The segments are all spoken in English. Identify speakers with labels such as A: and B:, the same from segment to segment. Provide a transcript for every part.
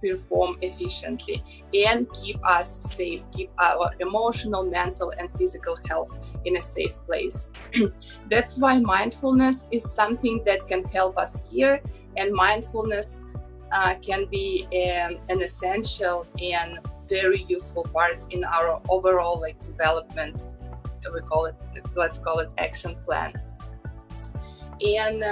A: perform efficiently and keep us safe, keep our emotional, mental, and physical health in a safe place. That's why mindfulness is something that can help us here, and mindfulness can be an essential and very useful part in our overall development. Let's call it action plan. And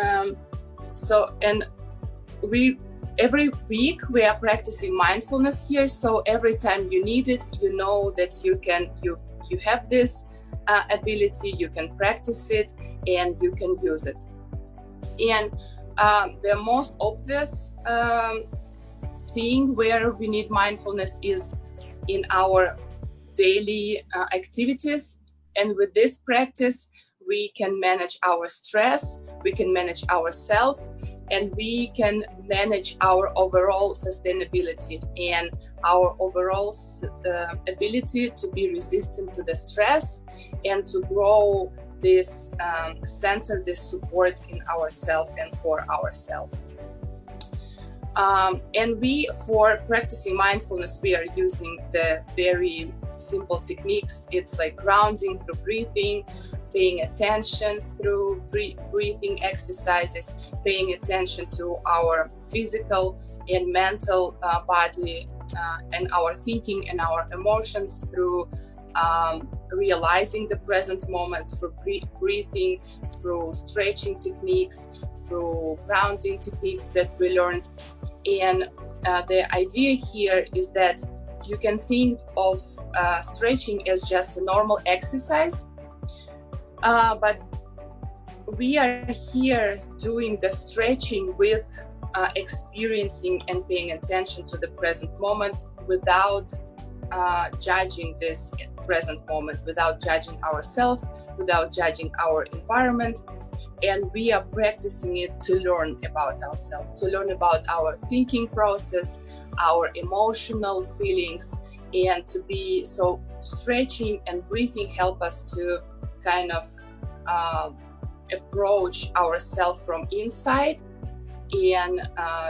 A: every week we are practicing mindfulness here. So every time you need it, you know that you have this ability, you can practice it, and you can use it. And the most obvious thing where we need mindfulness is in our daily activities. And with this practice, we can manage our stress, we can manage ourselves, and we can manage our overall sustainability and our overall ability to be resistant to the stress and to grow this center, this support in ourselves and for ourselves. And for practicing mindfulness, we are using the very simple techniques. It's like grounding through breathing, paying attention through breathing exercises, paying attention to our physical and mental body and our thinking and our emotions through realizing the present moment, through breathing, through stretching techniques, through grounding techniques that we learned. And the idea here is that you can think of stretching as just a normal exercise, but we are here doing the stretching with experiencing and paying attention to the present moment without judging this present moment, without judging ourselves, without judging our environment. And we are practicing it to learn about ourselves, to learn about our thinking process, our emotional feelings, and to be so stretching and breathing help us to kind of approach ourselves from inside and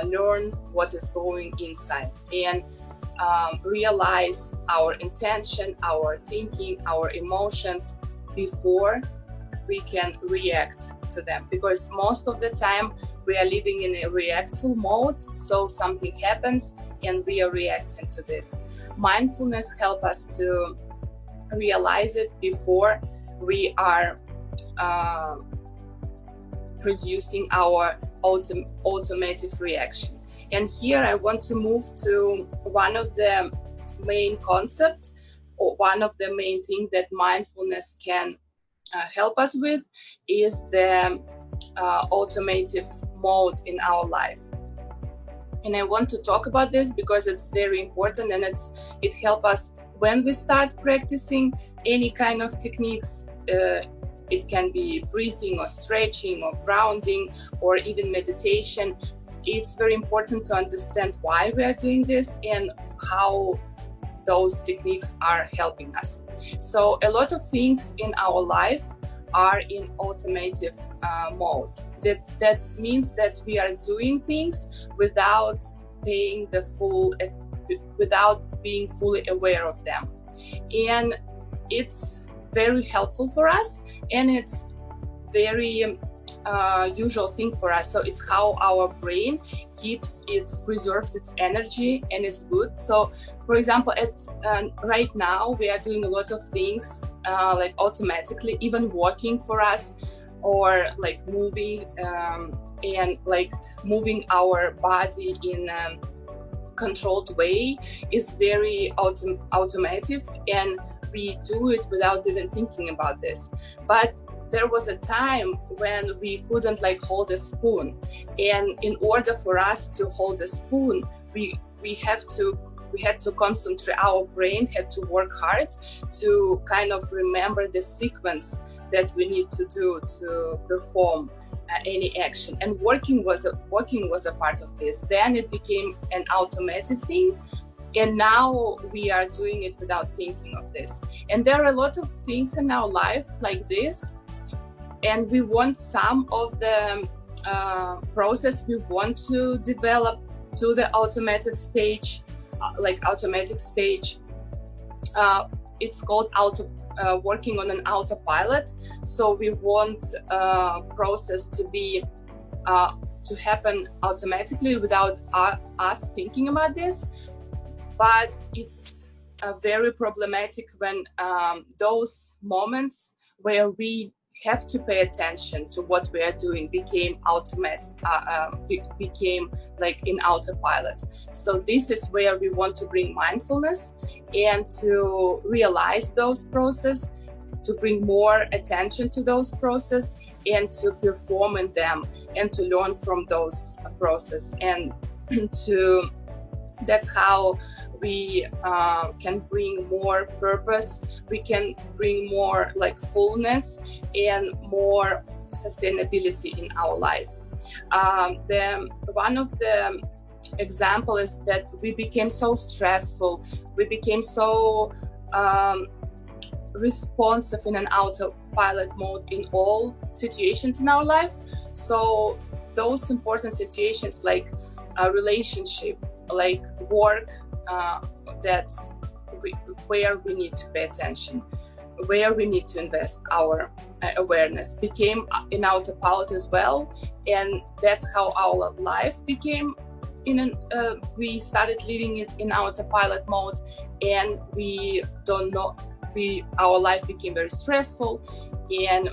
A: learn what is going inside and realize our intention, our thinking, our emotions before we can react to them, because most of the time we are living in a reactful mode. So something happens and we are reacting to this. Mindfulness helps us to realize it before we are producing our automatic reaction. And here I want to move to one of the main concepts, or one of the main things that mindfulness can help us with, is the automative mode in our life. And I want to talk about this because it's very important, and it helps us when we start practicing any kind of techniques. It can be breathing or stretching or grounding or even meditation. It's very important to understand why we are doing this and how those techniques are helping us. So a lot of things in our life are in automative mode. That means that we are doing things without being fully aware of them. And it's very helpful for us, and it's very usual thing for us. So it's how our brain preserves its energy, and it's good. So for example, right now we are doing a lot of things like automatically, even walking for us, or like moving and like moving our body in a controlled way is very automatic, and we do it without even thinking about this. But there was a time when we couldn't hold a spoon, and in order for us to hold a spoon, we had to concentrate. Our brain had to work hard to kind of remember the sequence that we need to do to perform any action, and walking was a part of this. Then it became an automatic thing, and now we are doing it without thinking of this. And there are a lot of things in our life like this, and we want some of the process we want to develop to the automatic stage, automatic stage. It's called working on an autopilot. So we want process to be to happen automatically without us thinking about this. But it's very problematic when those moments where we have to pay attention to what we are doing became automatic, became like in autopilot. So this is where we want to bring mindfulness and to realize those processes, to bring more attention to those processes and to perform in them and to learn from those processes. And that's how we can bring more purpose, we can bring more like fullness and more sustainability in our life. One of the examples is that we became so stressful, we became so responsive in an autopilot mode in all situations in our life. So those important situations like a relationship, like work, that's where we need to pay attention, where we need to invest our awareness, became in autopilot as well. And that's how our life became we started living it in autopilot mode, and we don't know, our life became very stressful, and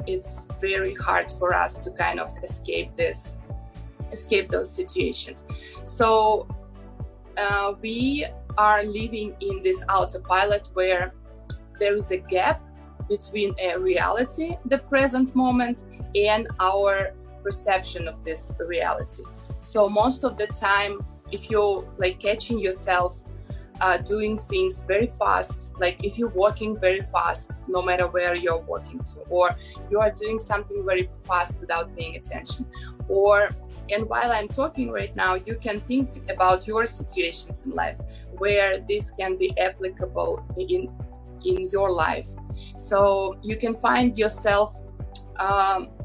A: it's very hard for us to kind of escape those situations. So we are living in this autopilot where there is a gap between a reality, the present moment, and our perception of this reality. So most of the time, if you're like catching yourself doing things very fast, like if you're working very fast, no matter where you're working to, or you are doing something very fast without paying attention, and while I'm talking right now, you can think about your situations in life where this can be applicable in your life. So you can find yourself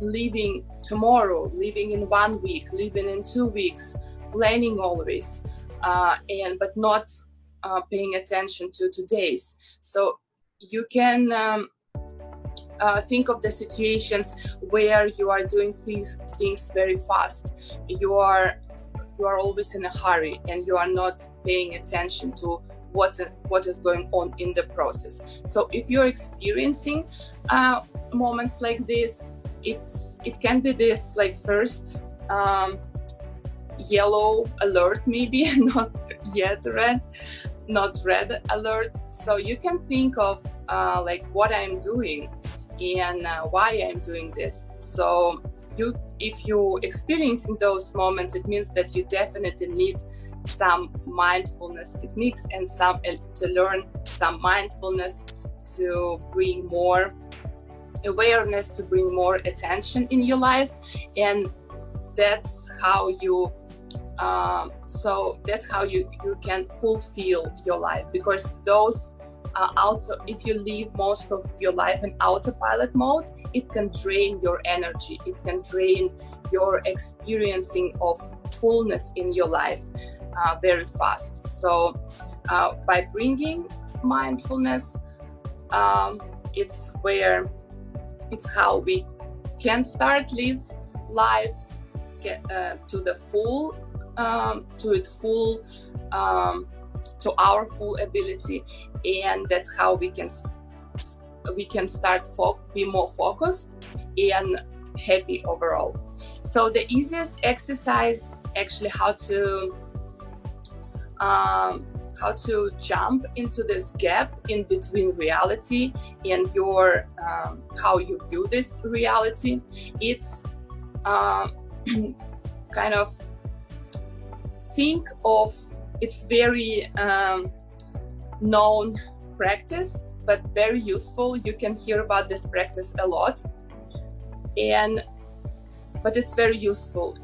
A: living tomorrow, living in 1 week, living in 2 weeks, planning always, but not paying attention to today's. So you can think of the situations where you are doing things very fast. You are always in a hurry, and you are not paying attention to what is going on in the process. So if you're experiencing moments like this, it can be this like first yellow alert, maybe not yet red, not red alert. So you can think of like what I'm doing and why I'm doing this. So if you're experiencing those moments, it means that you definitely need some mindfulness techniques and to learn some mindfulness to bring more awareness, to bring more attention in your life. And that's how you you can fulfill your life, because those if you live most of your life in autopilot mode, it can drain your energy, it can drain your experiencing of fullness in your life very fast. So by bringing mindfulness, it's how we can start live life to the full, to our full ability, and that's how we can start be more focused and happy overall. So the easiest exercise, actually, how to jump into this gap in between reality and your how you view this reality, it's kind of think of, it's very known practice, but very useful. You can hear about this practice a lot, but it's very useful.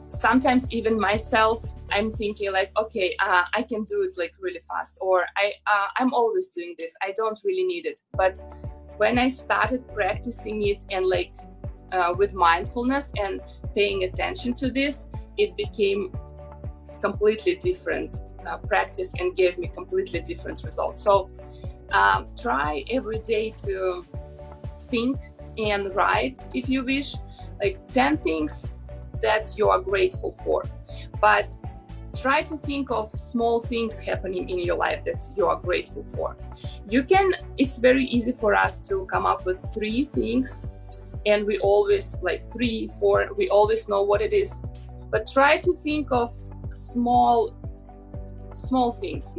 A: Sometimes even myself, I'm thinking like, okay, I can do it like really fast, or I'm always doing this, I don't really need it. But when I started practicing it and like with mindfulness and paying attention to this, it became completely different practice and gave me completely different results. So try every day to think and write, if you wish, like 10 things that you are grateful for. But try to think of small things happening in your life that you are grateful for. It's very easy for us to come up with 3 things, and we always like 3, 4, we always know what it is. But try to think of small things,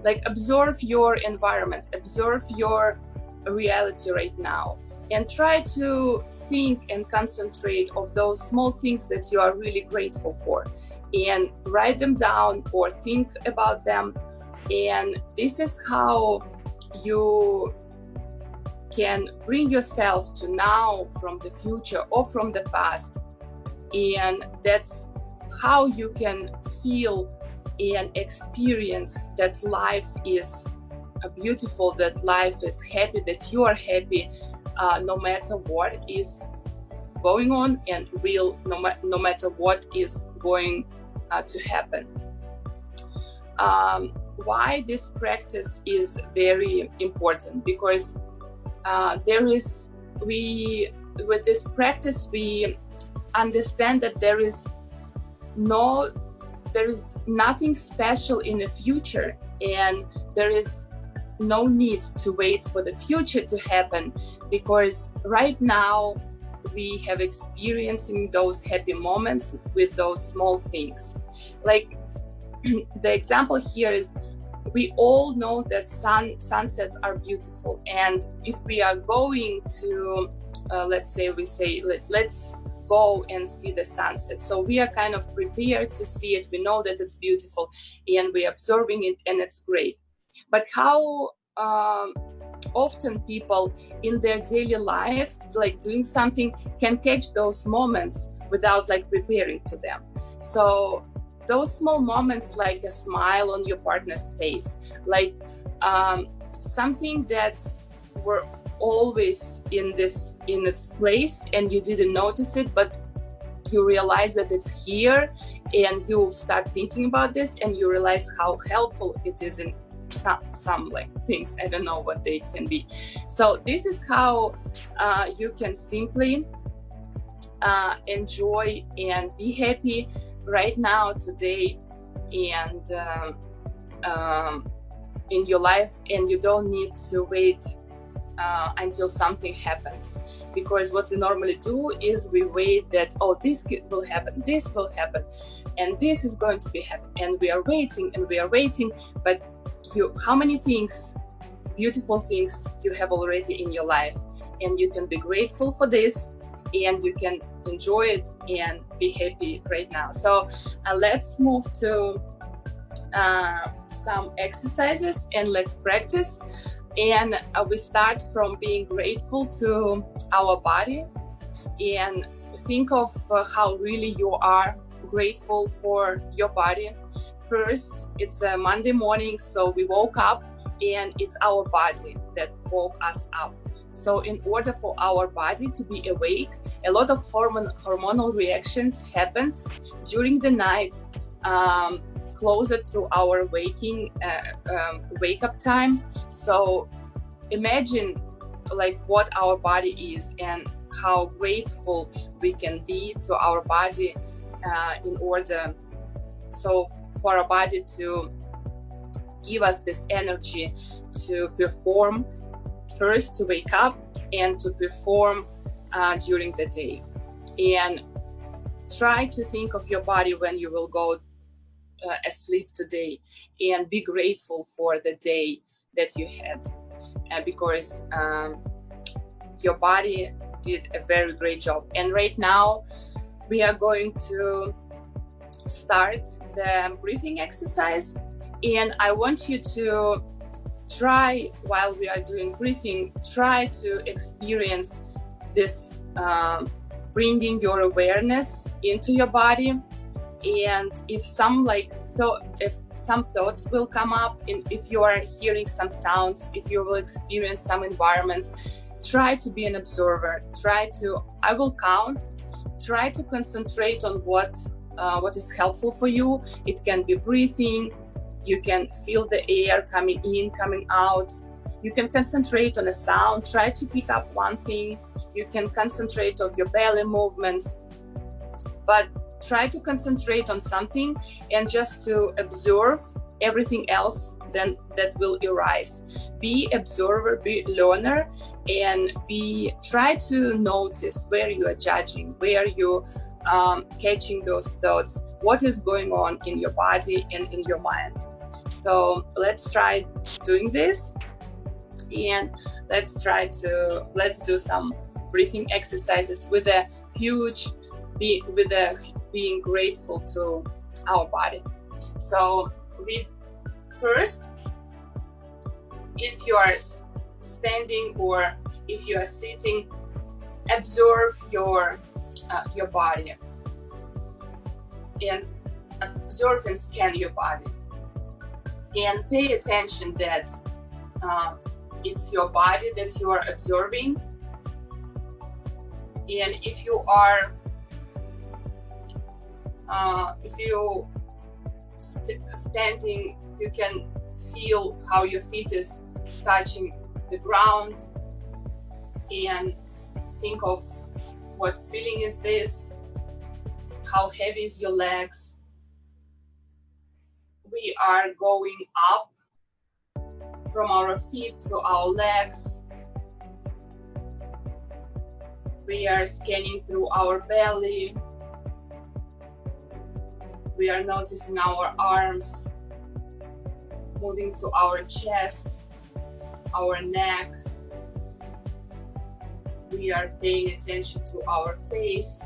A: like observe your environment, observe your reality right now, and try to think and concentrate of those small things that you are really grateful for, and write them down or think about them. And this is how you can bring yourself to now from the future or from the past. And that's how you can feel and experience that life is beautiful, that life is happy, that you are happy, no matter what is going on, and no matter what is going to happen. Why this practice is very important? Because with this practice we understand that there is nothing special in the future, and there is no need to wait for the future to happen, because right now we have experiencing those happy moments with those small things. Like the example here is, we all know that sunsets are beautiful, and if we are going to let's go and see the sunset, so we are kind of prepared to see it, we know that it's beautiful and we're observing it, and it's great. But how often people in their daily life, like doing something, can catch those moments without like preparing to them? So those small moments, like a smile on your partner's face, like something that were always in its place and you didn't notice it, but you realize that it's here, and you start thinking about this and you realize how helpful it is in some like things. I don't know what they can be. So this is how you can simply enjoy and be happy right now, today, and in your life, and you don't need to wait until something happens. Because what we normally do is we wait that, oh, this will happen, this will happen, and this is going to be happen, and we are waiting and we are waiting. But how many things, beautiful things, you have already in your life, and you can be grateful for this, and you can enjoy it and be happy right now. So let's move to some exercises and let's practice. And we start from being grateful to our body, and think of how really you are grateful for your body. First, it's a Monday morning, so we woke up, and it's our body that woke us up. So in order for our body to be awake, a lot of hormonal reactions happened during the night, closer to our wake up time. So imagine like what our body is and how grateful we can be to our body, in order for our body to give us this energy to perform, first to wake up and to perform during the day. And try to think of your body when you will go asleep today, and be grateful for the day that you had, because your body did a very great job. And right now we are going to start the breathing exercise, and I want you to try, while we are doing breathing, try to experience this, bringing your awareness into your body. And if some thoughts will come up, and if you are hearing some sounds, if you will experience some environment, try to be an observer. I will count, try to concentrate on what what is helpful for you. It can be breathing. You can feel the air coming in, coming out. You can concentrate on a sound. Try to pick up one thing. You can concentrate on your belly movements, but try to concentrate on something and just to observe everything else then that will arise. Be observer, be learner, and try to notice where you are judging, where you catching those thoughts, what is going on in your body and in your mind. So let's try doing this, and let's do some breathing exercises with a being grateful to our body. So first, if you are standing or if you are sitting, observe your body and observe and scan your body, and pay attention that it's your body that you are observing. And if you are standing, you can feel how your feet is touching the ground, and think of what feeling is this, how heavy is your legs. We are going up from our feet to our legs. We are scanning through our belly. We are noticing our arms, moving to our chest, our neck. We are paying attention to our face,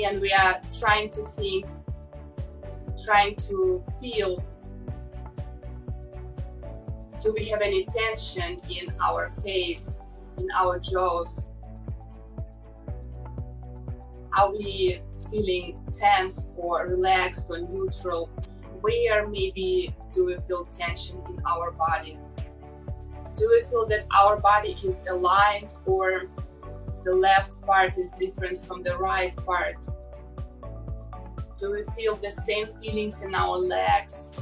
A: and we are trying to think, trying to feel, do we have any tension in our face, in our jaws? Are we feeling tensed or relaxed or neutral? Where maybe do we feel tension in our body? Do we feel that our body is aligned, or the left part is different from the right part? Do we feel the same feelings in our legs?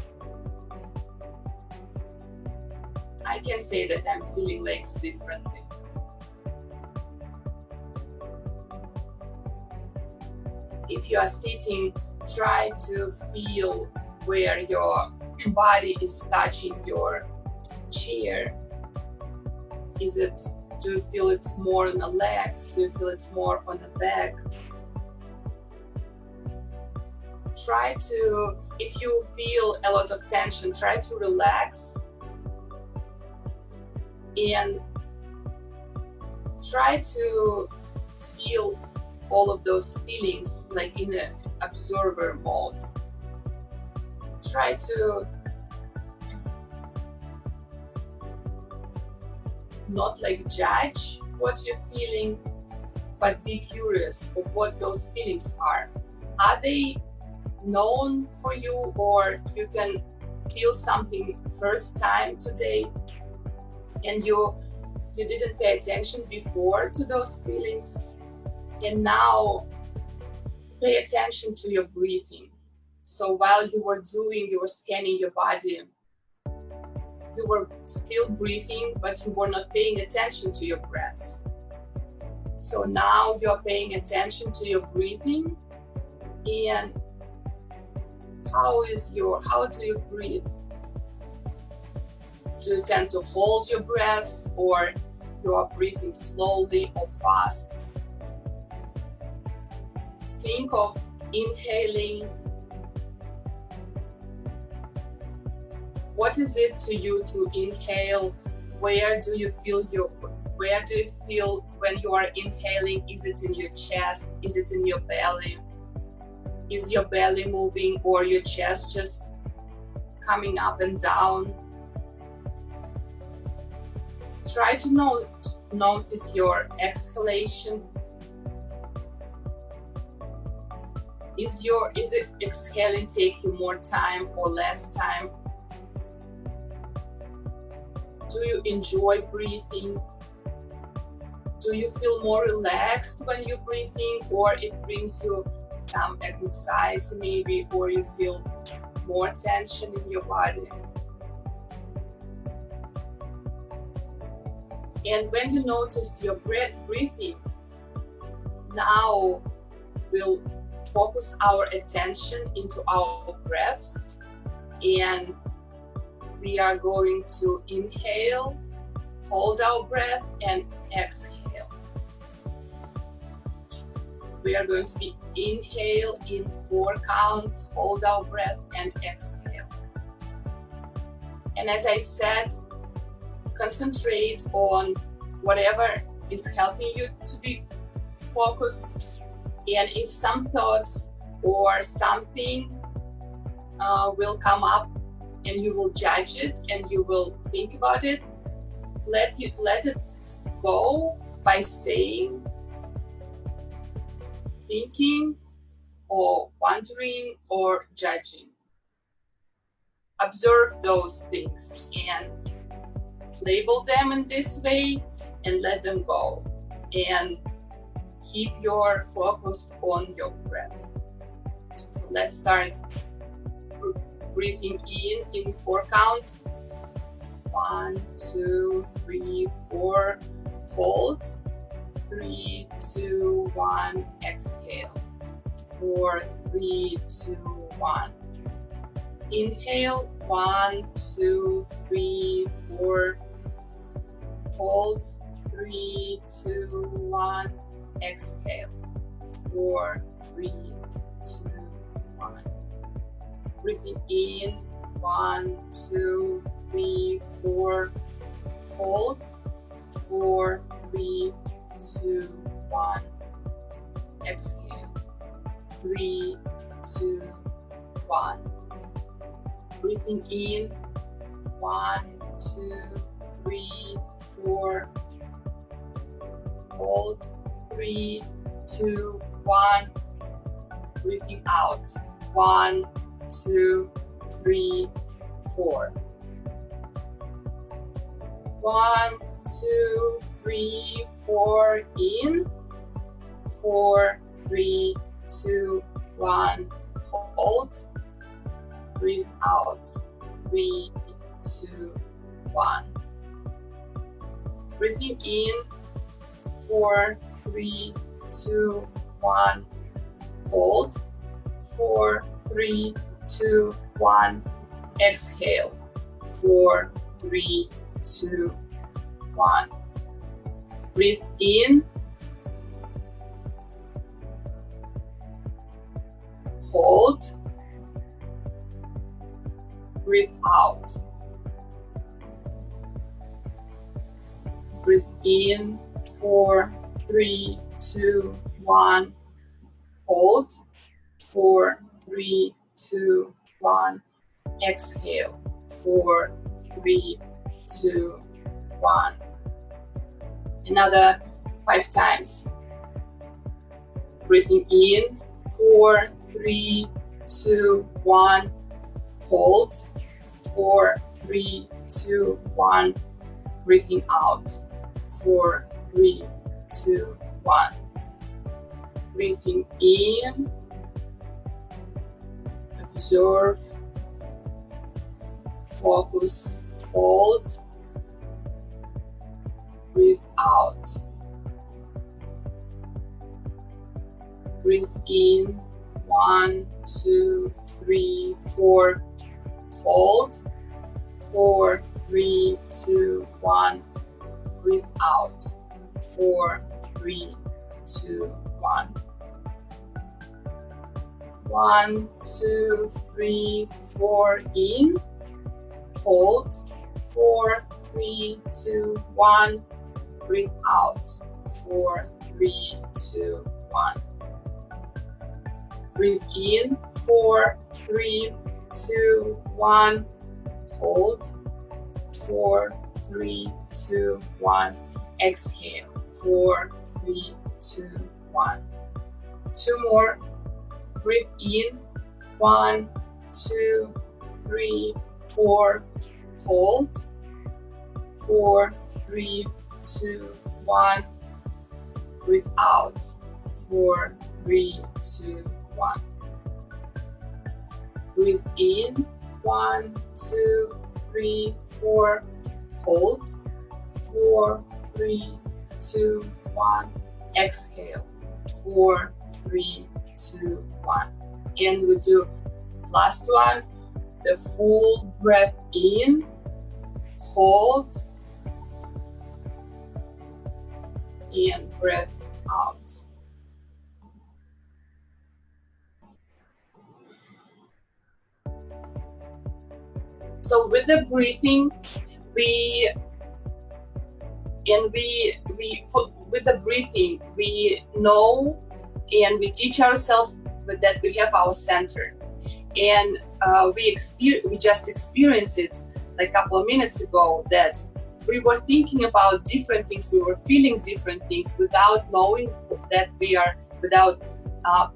A: I can say that I'm feeling legs differently. If you are sitting, try to feel where your body is touching your chair. Do you feel it's more on the legs? Do you feel it's more on the back? Try to, if you feel a lot of tension, try to relax and try to feel all of those feelings like in an observer mode. Try to not like judge what you're feeling, but be curious of what those feelings are. Are they known for you, or you can feel something first time today and you didn't pay attention before to those feelings, and now pay attention to your breathing. So while you were scanning your body, you were still breathing, but you were not paying attention to your breaths. So now you're paying attention to your breathing, and how do you breathe? Do you tend to hold your breaths, or you are breathing slowly or fast? Think of inhaling. What is it to you to inhale? Where do you feel when you are inhaling? Is it in your chest? Is it in your belly? Is your belly moving, or your chest just coming up and down? Try to notice your exhalation. Is it exhaling take you more time or less time? Do you enjoy breathing? Do you feel more relaxed when you're breathing, or it brings you some anxiety maybe, or you feel more tension in your body. And when you notice your breathing, now we'll focus our attention into our breaths, and we are going to inhale, hold our breath, and exhale. We are going to be inhale in 4 count, hold our breath, and exhale. And as I said, concentrate on whatever is helping you to be focused. And if some thoughts or something will come up and you will judge it and you will think about it, let it go by saying, thinking, or wondering, or judging. Observe those things and label them in this way and let them go. And keep your focus on your breath. So let's start breathing in 4 count. 1, 2, 3, 4. Hold. 3, 2, 1. Exhale. 4, 3, 2, 1. Inhale. 1, 2, 3, 4. Hold. 3, 2, 1. Exhale. 4, 3, 2, 1. Breathing in. 1, 2, 3, 4. Hold. 4, 3, 2, 1. Exhale. 3, 2, 1. Breathing in. 1, 2, 3, 4. Hold. 3, 2, 1. Breathing out. 1, 2, 3, 4. 1, 2, 3, 4. In. 4, 3, 2, 1. Hold. Breathe out. 3, 2, 1. Breathing in. 4, 3, 2, 1. Hold. 4, 3, 2, 1. Exhale. 4, 3, 2, 1. Breathe in. Hold. Breathe out. Breathe in. 4, 3, 2, 1. Hold. 4, 3, 2, 1. Exhale. 4, 3, 2, 1. Another 5 times. Breathing in. 4, 3, 2, 1. Hold. 4, 3, 2, 1. Breathing out. 4, 3, 2, 1. Breathing in. Observe. Focus. Hold. Breathe out. Breathe in. 1, 2, 3, 4. Hold. 4, 3, 2, 1. Breathe out. 4, 3, 2, 1. 1, 2, 3, 4. In. Hold. 4, 3, 2, 1. Breathe out. 4, 3, 2, 1. Breathe in. 4, 3, 2, 1. Hold. 4, 3, 2, 1. Exhale. 4, 3, 2, 1. 2 more. Breathe in. 1, 2, 3, 4. Hold. 4, 3, 2, 1. Breathe out. 4, 3, 2, 1. Breathe in, 1, 2, 3, 4. Hold, 4, 3, 2, 1. Exhale, 4, 3, 2, 1. And we do last one, the full breath in, hold, and breath out. So with the breathing, we know and we teach ourselves that we have our center, and we just experienced it like a couple of minutes ago, that we were thinking about different things, we were feeling different things without knowing that without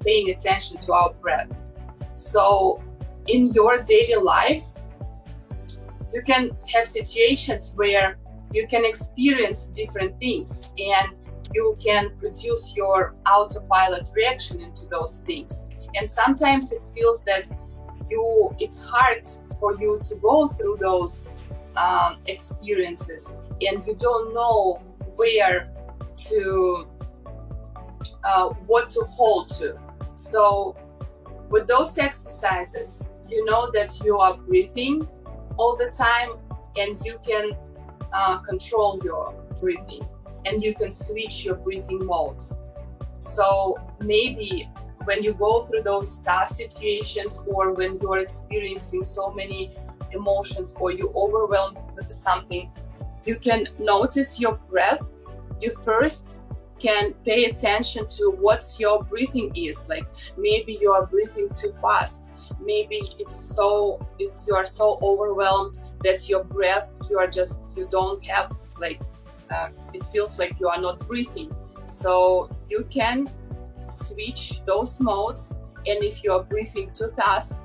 A: paying attention to our breath. So in your daily life, you can have situations where you can experience different things and you can produce your autopilot reaction into those things. And sometimes it feels that it's hard for you to go through those experiences, and you don't know where to, what to hold to. So with those exercises, you know that you are breathing all the time, and you can control your breathing, and you can switch your breathing modes. So maybe when you go through those tough situations, or when you're experiencing so many emotions, or you're overwhelmed with something, you can notice your breath. You first can pay attention to what your breathing is. Like maybe you are breathing too fast. Maybe you are so overwhelmed that your breath, you don't have it feels like you are not breathing. So you can switch those modes, and if you are breathing too fast,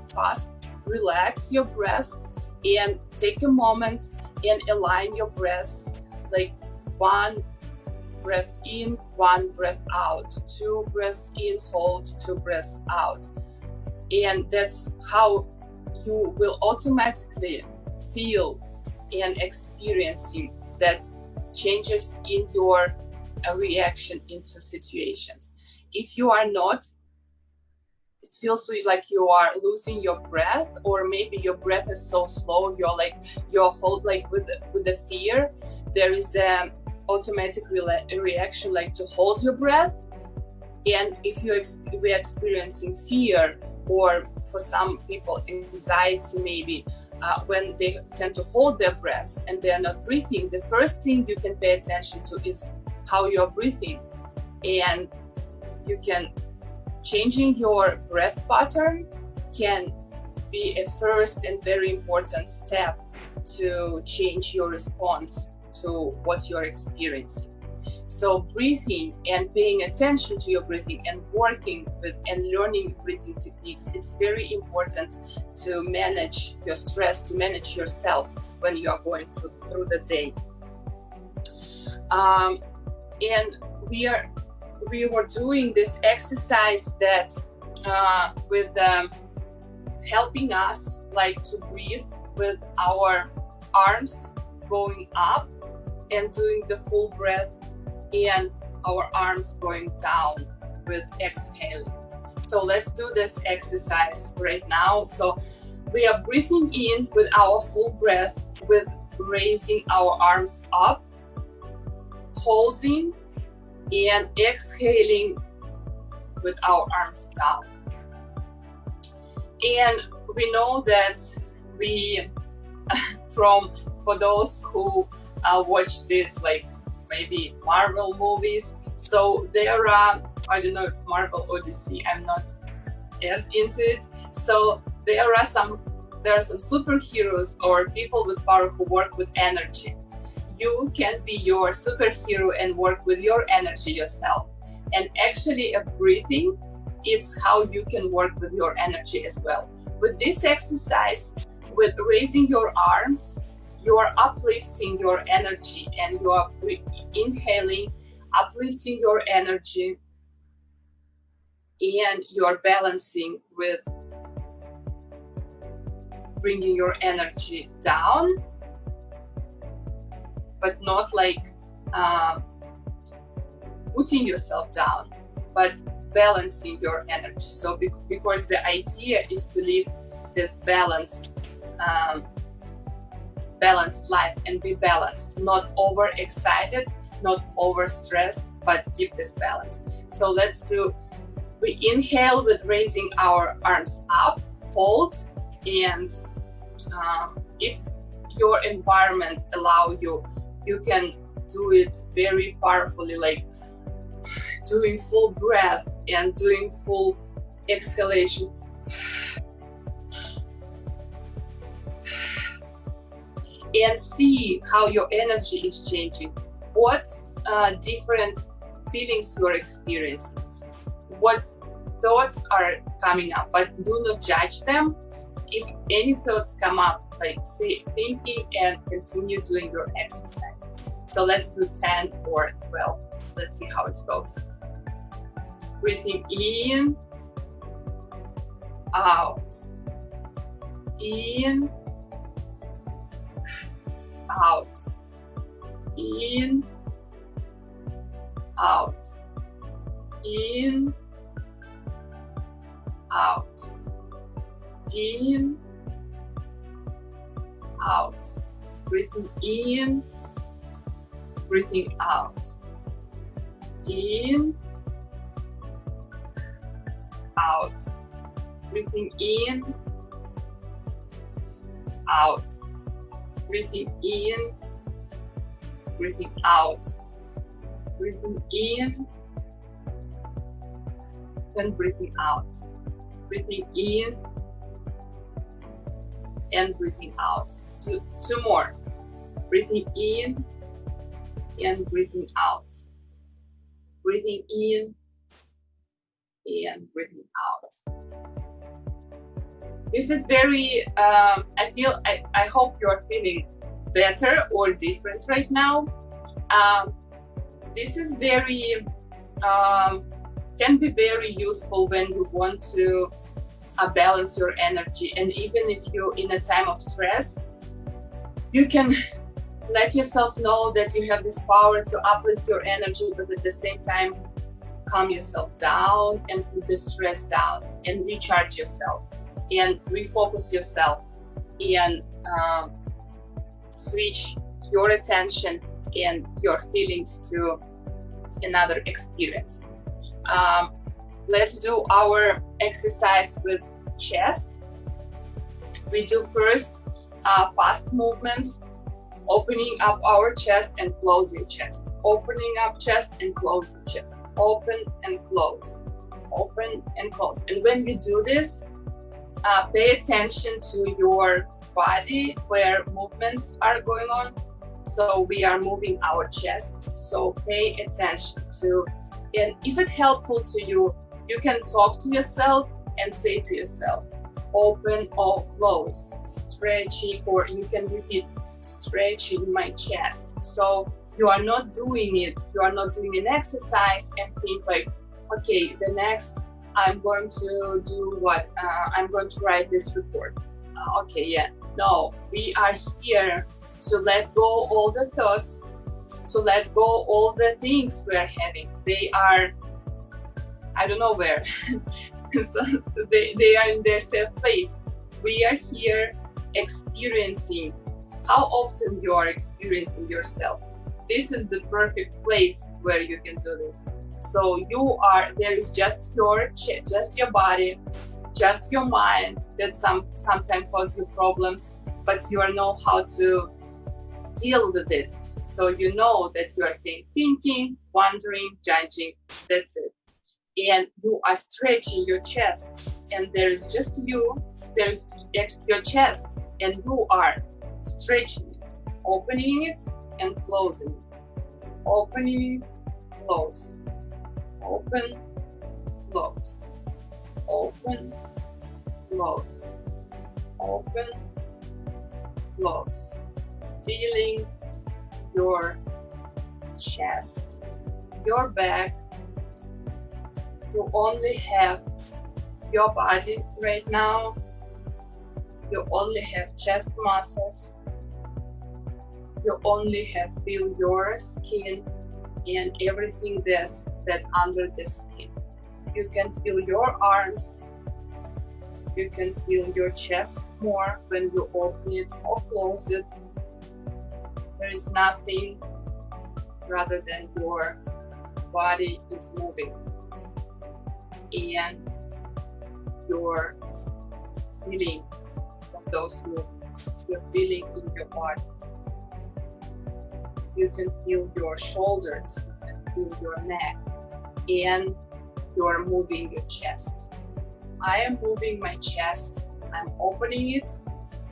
A: relax your breath and take a moment and align your breath, like 1 breath in, 1 breath out, 2 breaths in, hold, 2 breaths out. And that's how you will automatically feel and experiencing that changes in your reaction into situations. If you are not, it feels like you are losing your breath, or maybe your breath is so slow, you're hold with the fear. There is an automatic reaction like to hold your breath. And if we're experiencing fear, or for some people anxiety, maybe when they tend to hold their breath and they're not breathing, the first thing you can pay attention to is how you're breathing. And you can changing your breath pattern can be a first and very important step to change your response to what you're experiencing. So breathing and paying attention to your breathing and working with and learning breathing techniques, it's very important to manage your stress, to manage yourself when you are going through the day. And we were doing this exercise that with helping us like to breathe with our arms going up and doing the full breath, and our arms going down with exhaling. So let's do this exercise right now. So we are breathing in with our full breath, with raising our arms up, holding, and exhaling with our arms down. And we know that for those who watch this, like maybe Marvel movies, so there are, I don't know, it's Marvel or DC, I'm not as into it. So there are some superheroes or people with power who work with energy. You can be your superhero and work with your energy yourself. And actually a breathing, it's how you can work with your energy as well. With this exercise, with raising your arms, you are uplifting your energy, and you are inhaling, uplifting your energy, and you're balancing with bringing your energy down, but not like putting yourself down, but balancing your energy. So because the idea is to live this balanced life and be balanced, not overexcited, not overstressed, but keep this balance. So let's do, we inhale with raising our arms up, hold, and if your environment allow you, you can do it very powerfully, like doing full breath and doing full exhalation. And see how your energy is changing. What different feelings you are experiencing. What thoughts are coming up, but do not judge them. If any thoughts come up, like say thinking and continue doing your exercise. So let's do 10 or 12. Let's see how it goes. Breathing in, out, in, out, in, out, in, out, in, out, breathing in, breathing out, in, out, breathing in, out, breathing in, breathing out, breathing in, and breathing out, breathing in, and breathing out. Two more. Breathing in and breathing out. Breathing in and breathing out. This is very, I hope you're feeling better or different right now. This is very, can be very useful when you want to balance your energy, and even if you're in a time of stress, you can let yourself know that you have this power to uplift your energy, but at the same time calm yourself down and put the stress down and recharge yourself and refocus yourself and switch your attention and your feelings to another experience. Let's do our exercise with chest. We do first fast movements, opening up our chest and closing chest, opening up chest and closing chest, open and close, open and close. And when you do this, pay attention to your body where movements are going on. So we are moving our chest, so pay attention to, and if it's helpful to you, you can talk to yourself and say to yourself, open or close, stretching, or you can repeat, stretching my chest. So you are not doing it, you are not doing an exercise and think like, okay, the next I'm going to do what? I'm going to write this report. Okay, yeah. No, we are here to let go all the thoughts, to let go all the things we are having. They are, I don't know where, so they are in their safe place. We are here experiencing how often you are experiencing yourself. This is the perfect place where you can do this. So you are, there is just your body, just your mind that sometimes cause you problems, but you know how to deal with it. So you know that you are saying thinking, wondering, judging, that's it. And you are stretching your chest, and there is just you, there's your chest, and you are stretching it, opening it and closing it, opening, close, open, close, open, close, open, close, feeling your chest, your back, You only have your body right now. You only have chest muscles. You only have feel your skin and everything that's under the skin. You can feel your arms. You can feel your chest more when you open it or close it. There is nothing rather than your body is moving and you're feeling of those movements. You're feeling in your body. You can feel your shoulders, you can feel your neck, and you're moving your chest. I am moving my chest. I'm opening it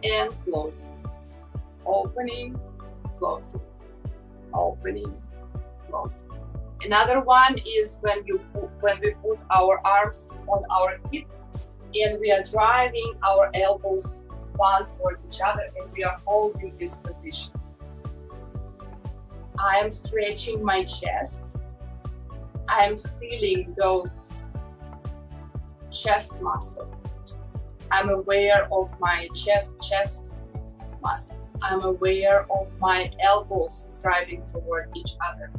A: and closing it. Opening, closing, opening, closing. Another one is when we put our arms on our hips and we are driving our elbows one toward each other and we are holding this position. I am stretching my chest. I am feeling those chest muscles. I'm aware of my chest muscle. I'm aware of my elbows driving toward each other.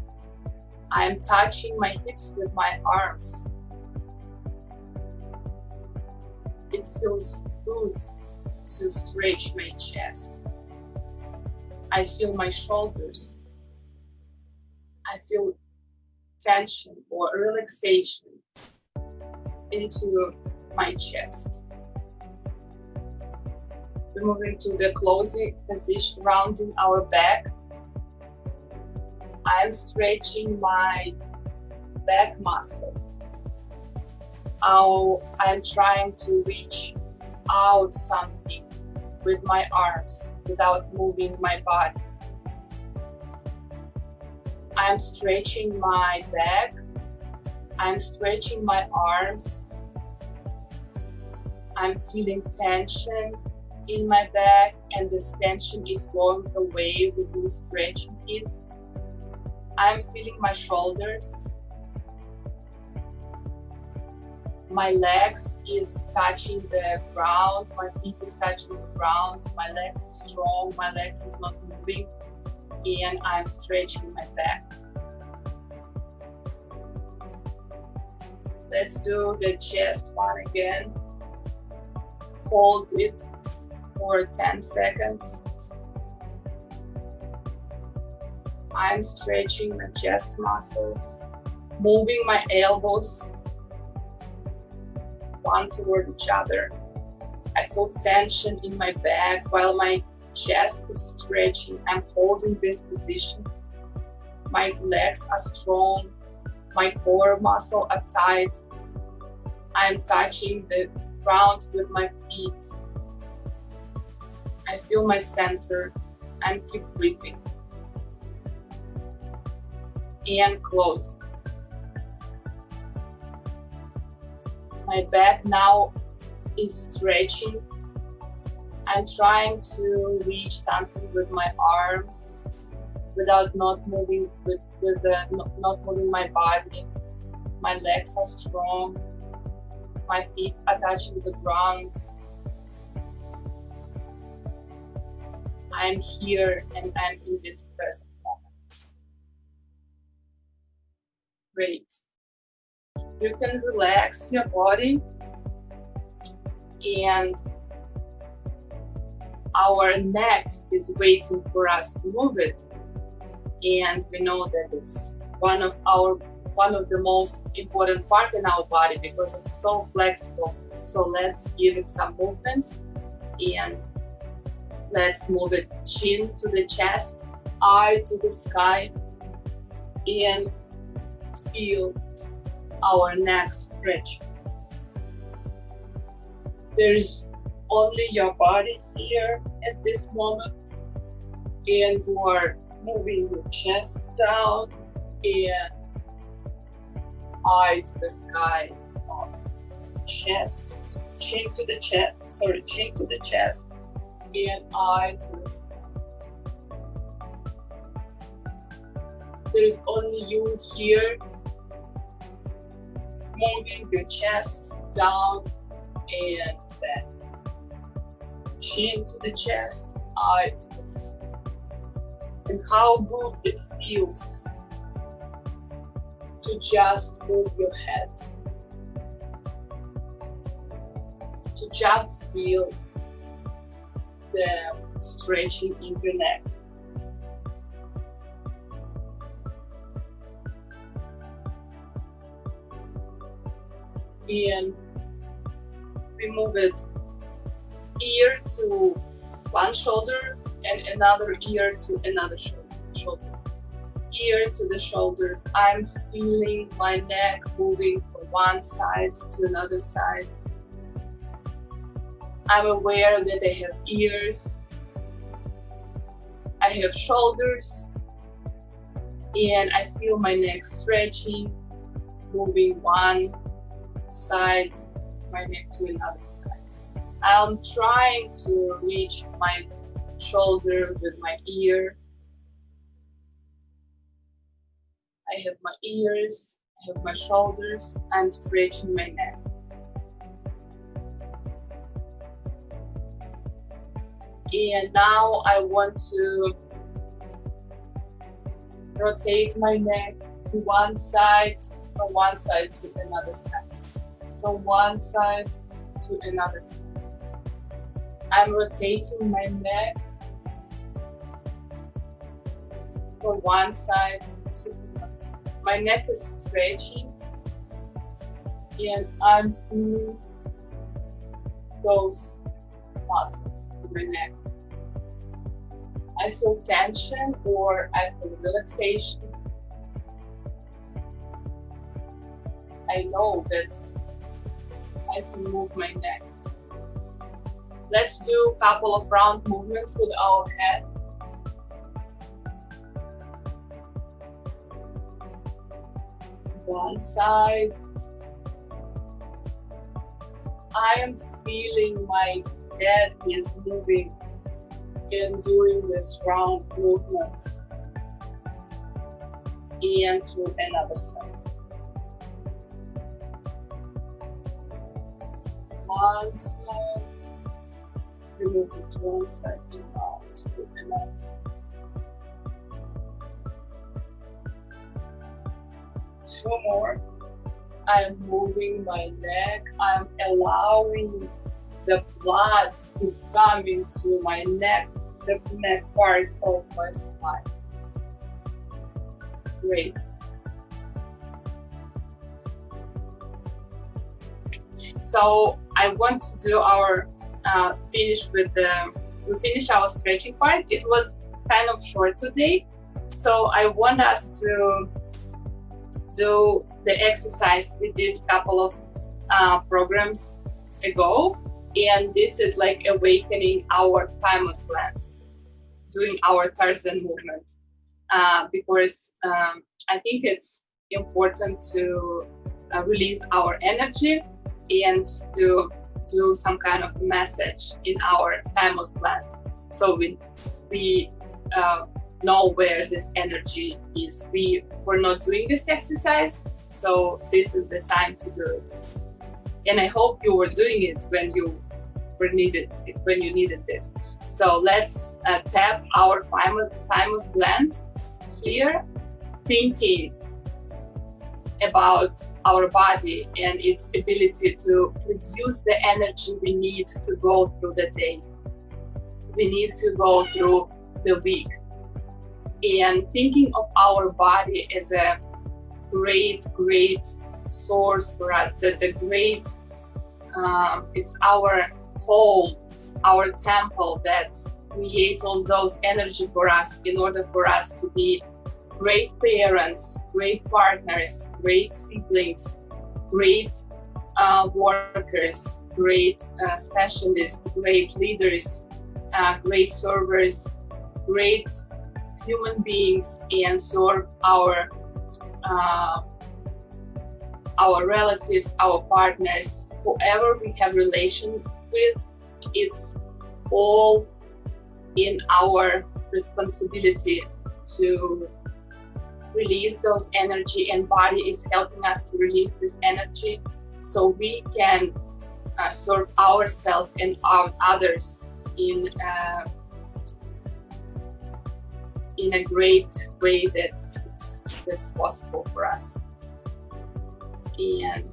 A: I am touching my hips with my arms. It feels good to stretch my chest. I feel my shoulders. I feel tension or relaxation into my chest. We're moving to the closing position, rounding our back. I'm stretching my back muscle. I'm trying to reach out something with my arms without moving my body. I'm stretching my back. I'm stretching my arms. I'm feeling tension in my back, and this tension is going away with me stretching it. I'm feeling my shoulders. My legs is touching the ground. My feet is touching the ground. My legs is strong. My legs is not moving. And I'm stretching my back. Let's do the chest one again. Hold it for 10 seconds. I'm stretching my chest muscles, moving my elbows one toward each other. I feel tension in my back while my chest is stretching. I'm holding this position. My legs are strong. My core muscles are tight. I'm touching the ground with my feet. I feel my center. I'm keep breathing. And closing. My back now is stretching. I'm trying to reach something with my arms without not moving not moving my body. My legs are strong. My feet are touching the ground. I'm here and I'm in this present moment. Great. You can relax your body, and our neck is waiting for us to move it. And we know that it's one of the most important parts in our body because it's so flexible. So let's give it some movements, and let's move it chin to the chest, eye to the sky, and feel our neck stretch. There is only your body here at this moment, and you are moving your chest down and eye to the sky, chest, chin to the chest, and eye to the sky. There is only you here. moving your chest down and back. Chin to the chest, eye to the side. And how good it feels to just move your head. To just feel the stretching in your neck. And we move it ear to one shoulder and another ear to another shoulder. Ear to the shoulder. I'm feeling my neck moving from one side to another side. I'm aware that I have ears, I have shoulders, and I feel my neck stretching, moving one side, my neck to another side. I'm trying to reach my shoulder with my ear. I have my ears, I have my shoulders, I'm stretching my neck. And now I want to rotate my neck to one side, from one side to another side. From one side to another side. I'm rotating my neck from one side to another side. My neck is stretching and I'm feeling those muscles in my neck. I feel tension or I feel relaxation. I know that I can move my neck. Let's do a couple of round movements with our head. One side. I am feeling my head is moving and doing this round movements. And to another side. One side. Remove it to one side and now to another side. Two more. I'm moving my neck. I'm allowing the blood is coming to my neck, the neck part of my spine. Great. So I want to do our we finish our stretching part. It was kind of short today, so I want us to do the exercise we did a couple of programs ago, and this is like awakening our thymus gland, doing our Tarzan movement, because I think it's important to release our energy and to do some kind of message in our thymus gland, so we know where this energy is. We were not doing this exercise, so this is the time to do it. And I hope you were doing it when you needed this. So let's tap our thymus gland here, thinking about our body and its ability to produce the energy we need to go through the day. We need to go through the week. And thinking of our body as a great source for us, that the great, it's our home, our temple that creates all those energy for us in order for us to be great parents, great partners, great siblings, great workers, great specialists, great leaders, great servers, great human beings, and serve our relatives, our partners, whoever we have relation with. It's all in our responsibility to release those energy, and body is helping us to release this energy so we can serve ourselves and our others in a great way that's possible for us. And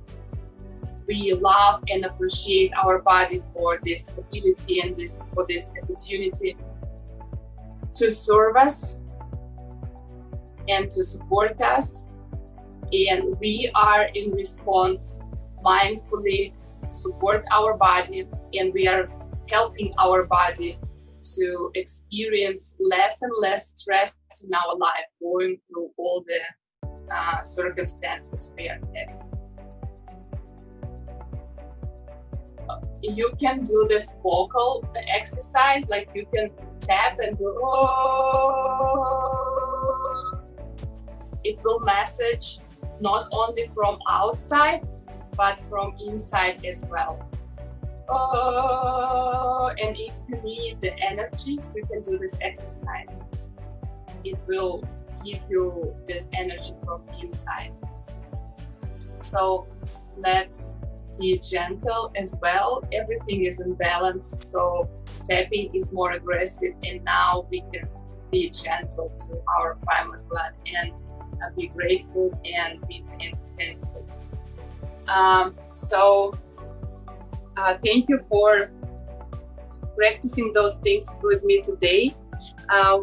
A: we love and appreciate our body for this ability and for this opportunity to serve us and to support us. And we are in response mindfully support our body, and we are helping our body to experience less and less stress in our life, going through all the circumstances we are having. You can do this vocal exercise, like you can tap and do oh. It will message not only from outside but from inside as well. Oh, and if you need the energy, you can do this exercise. It will give you this energy from inside. So let's be gentle as well. Everything is in balance, so tapping is more aggressive, and now we can be gentle to our timeless blood and be grateful and be thankful. Thank you for practicing those things with me today.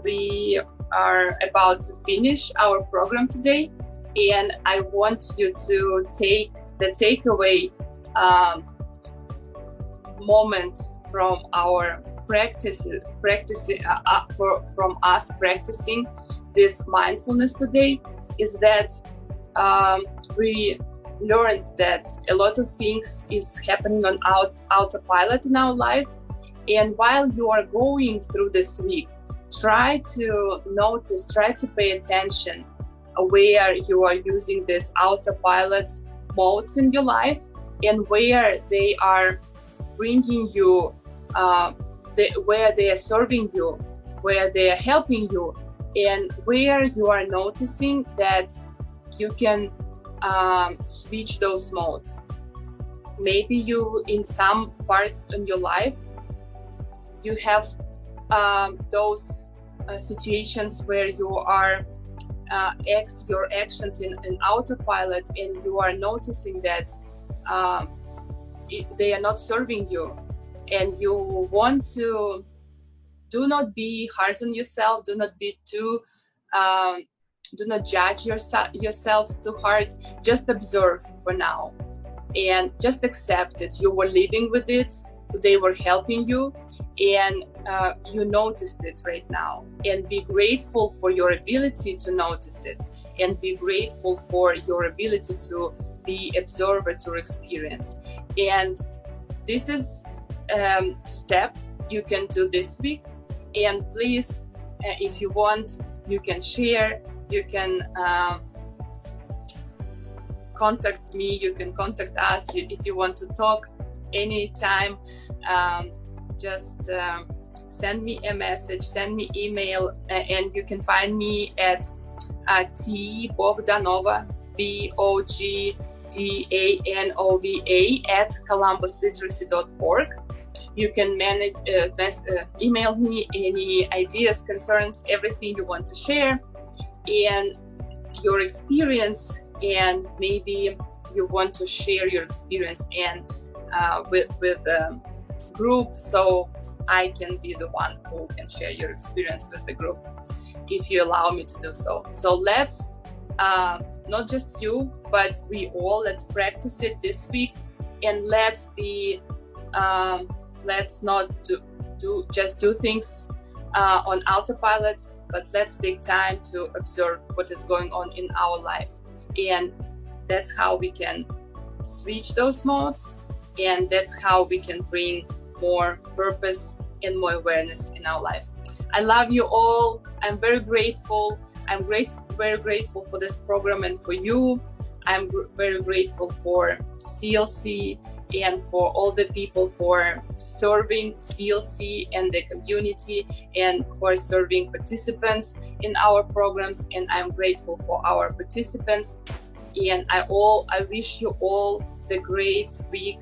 A: We are about to finish our program today, and I want you to take the takeaway moment from our from us practicing this mindfulness today is that we learned that a lot of things is happening on autopilot in our life, and while you are going through this week, try to notice, try to pay attention where you are using this autopilot modes in your life and where they are bringing you, where they are serving you, where they are helping you, and where you are noticing that you can switch those modes. Maybe you, in some parts in your life, you have those situations where you are your actions in autopilot, and you are noticing that they are not serving you, and you want to do not be hard on yourself, do not be too do not judge yourselves too hard. Just observe for now and just accept it. You were living with it, they were helping you, and you noticed it right now, and be grateful for your ability to notice it, and be grateful for your ability to be observer to experience. And this is step you can do this week. And please, if you want, you can share, you can contact me, you can contact us if you want to talk anytime. Just send me a message, send me email, and you can find me at Bogdanova, BOGDANOVA @columbusliteracy.org. You can email me any ideas, concerns, everything you want to share, and your experience, and maybe you want to share your experience and with a group, so I can be the one who can share your experience with the group, if you allow me to do so. So let's, not just you, but we all, let's practice it this week, and let's be, let's not just do things on autopilot, but let's take time to observe what is going on in our life. And that's how we can switch those modes, and that's how we can bring more purpose and more awareness in our life. I love you all. I'm very grateful. I'm very grateful for this program and for you. I'm very grateful for CLC and for all the people who are serving CLC and the community, and who are serving participants in our programs. And I'm grateful for our participants. And I wish you all the great week